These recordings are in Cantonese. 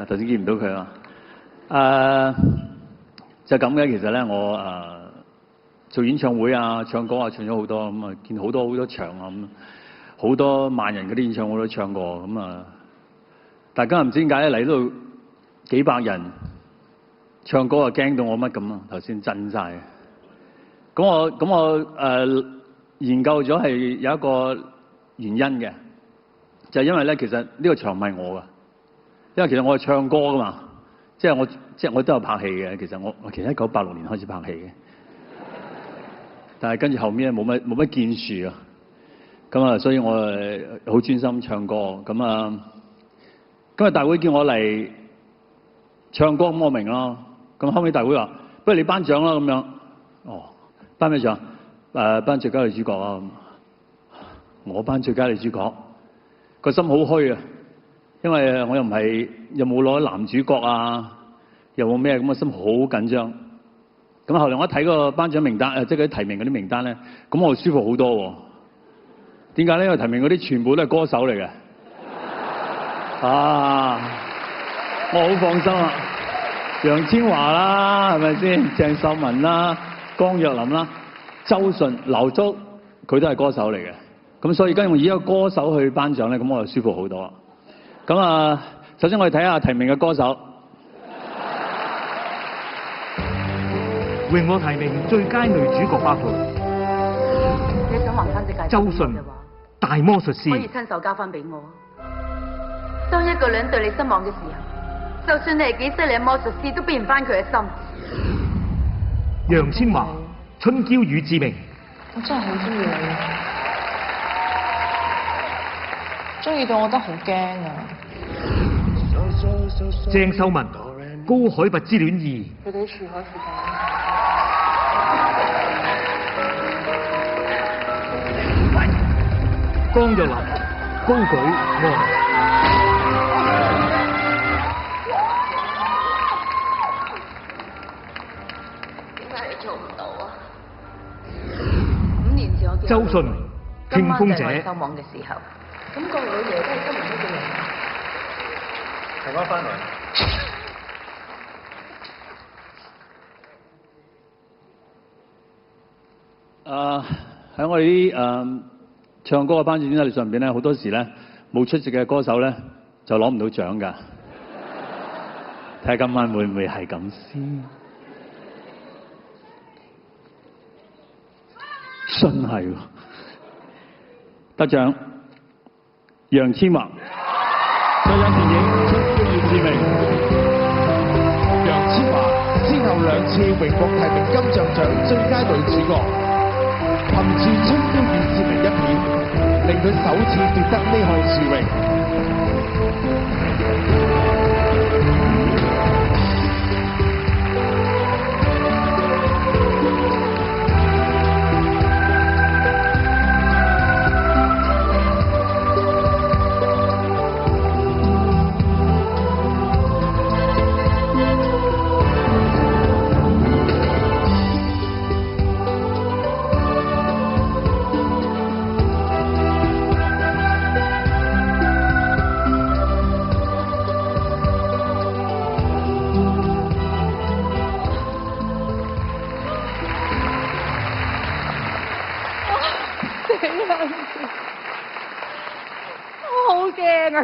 頭先見唔到佢啊。就咁嘅，其實咧我做演唱會啊、唱歌啊，唱咗好多咁啊，見好多場啊咁，好多萬人嗰啲演唱會都唱過咁啊。大家唔知點解嚟到幾百人唱歌啊，驚到我乜咁啊！頭先震晒。咁我研究咗係有一個原因嘅，就係因為咧其實呢個場唔係我㗎，因為其實我係唱歌㗎嘛，即係我都有拍戲嘅。其實我其實1986年開始拍戲嘅，但係跟住後面冇乜建樹啊，咁啊，所以我好專心唱歌。咁啊，今日大會叫我嚟唱歌，咁我明咯。咁後尾大會話，不如你頒獎啦咁樣。哦，頒咩獎？頒最佳女主角啊！我頒最佳女主角，個心好虛啊，因為我又唔係又冇攞男主角啊，又冇咩咁嘅心，好緊張。咁後來我一睇個頒獎名單，即係嗰啲提名嗰啲名單咧，咁我舒服好多喎。點解咧？因為提名嗰啲全部都係歌手嚟嘅。啊！我好放心啊！楊千嬅啦，係咪先？鄭秀文啦、江若琳啦、周迅、劉足，佢都係歌手嚟嘅。咁所以跟住我以一個歌手去頒獎咧，咁我就舒服好多。咁啊，首先我哋睇下提名嘅歌手。榮獲提名最佳女主角包括你想還翻隻戒指周迅、大魔術師，可以親手交翻俾我。當一個女人對你失望嘅時候，就算你係幾犀利嘅魔術師，都變唔翻佢嘅心。楊千嬅、春嬌與志明。我真係好中意你，中意到我覺得好驚啊！鄭秀文、高海拔之戀2。佢哋處海附近。江若琳、高舉愛。周迅、聽風者。收網嘅時候，咁個老爺都係今日呢個人。係我翻嚟。喺我哋啲唱歌嘅頒獎典禮上邊咧，好多時咧冇出席嘅歌手咧就攞唔到獎㗎。睇下今晚會唔會係咁先？真係喎！得獎楊千嬅，得獎電影《春嬌與志明》。楊千嬅先後2次榮獲提名金像獎最佳女主角，憑住《春嬌與志明》一片，令佢首次奪得呢項殊榮。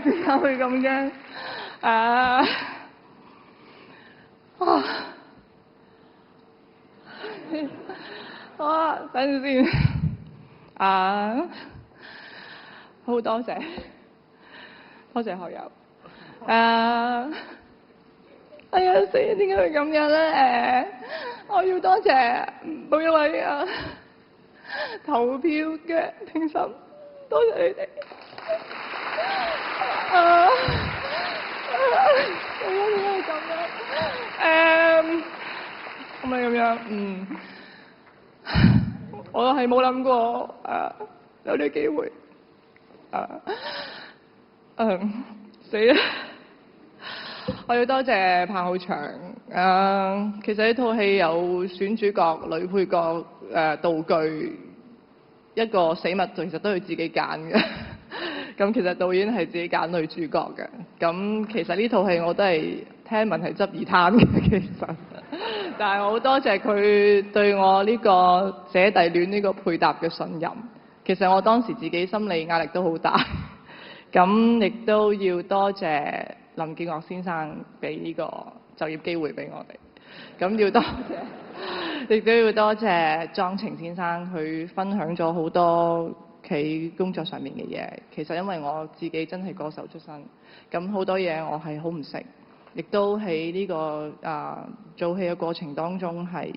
點解會咁驚？等陣先。好多謝學友。哎呀死！點解會咁樣咧？我要多謝每一位投票嘅評審，多謝你哋。點解會咁樣？咁咪咁樣，我係冇諗過有啲機會，死啦！我要多謝彭浩翔，其實呢套戲有選主角、女配角、道具，一個死物其實都要自己揀嘅。咁其實導演係自己揀女主角嘅。咁其實呢套戲我都係聽聞係執二攤嘅，其實。但係我好多謝佢對我呢個姐弟戀呢個配搭嘅信任。其實我當時自己心理壓力都好大。咁亦都要多謝林建岳先生俾呢個就業機會俾我哋。咁要多謝，亦都要多謝莊晴先生，佢分享咗好多佢工作上面嘅嘢。其實因為我自己真係歌手出身，咁好多嘢我係好唔識，亦都喺呢個做戲嘅過程當中係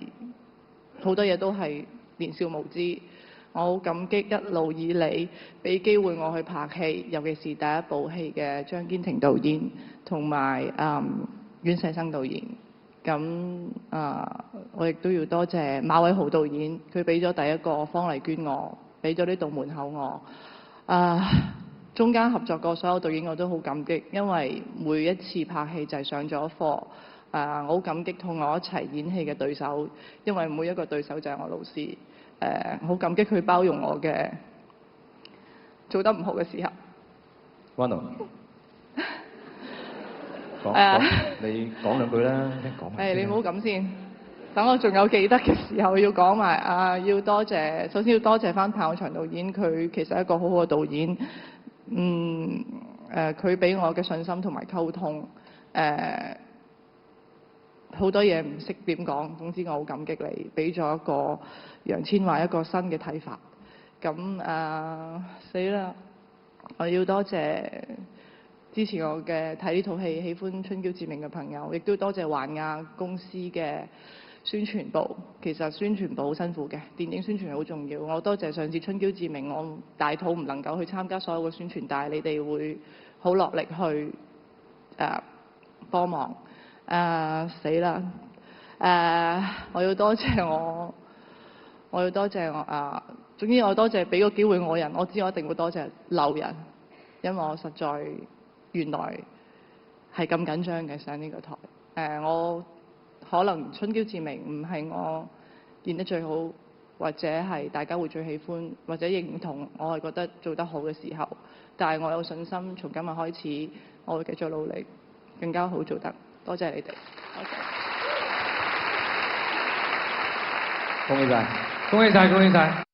好多嘢都係年少無知。我好感激一路以嚟俾機會我去拍戲，尤其是第一部戲嘅張堅庭導演同埋阮世生導演。咁我亦都要多謝馬偉豪導演，佢俾咗第一個方麗娟我，俾咗呢道門口我。中間合作過所有導演我都好感激，因為每一次拍戲就係上咗課。我好感激同我一齊演戲嘅對手，因為每一個對手就係我老師。好感激佢包容我嘅做得唔好嘅時候。灣奴，你講兩句啦，講。你唔好咁先，等我仲有記得嘅時候要講埋。要多謝，首先要多謝翻彭浩翔導演，佢其實係一個好好嘅導演。佢俾我嘅信心同埋溝通。好多嘢唔識點講，總之我好感激你，俾咗一個楊千嬅一個新嘅睇法。咁死啦！我要多謝支持我嘅睇呢套戲喜歡《春嬌志明》嘅朋友，亦都多謝環亞公司嘅宣傳部。其實宣傳部好辛苦嘅，電影宣傳好重要。我多謝上次《春嬌志明》，我大肚唔能夠去參加所有嘅宣傳，但係你哋會好落力去幫忙。死啦！我要多謝總之我多謝俾個機會我人，我知我一定會多謝漏人，因為我實在原來係咁緊張嘅上呢個台。我可能春嬌志明唔係我演得最好，或者係大家會最喜歡或者認同我係覺得做得好嘅時候，但係我有信心從今日開始我會繼續努力，更加好做得。多謝你哋，多謝。恭喜晒，恭喜晒，恭喜晒！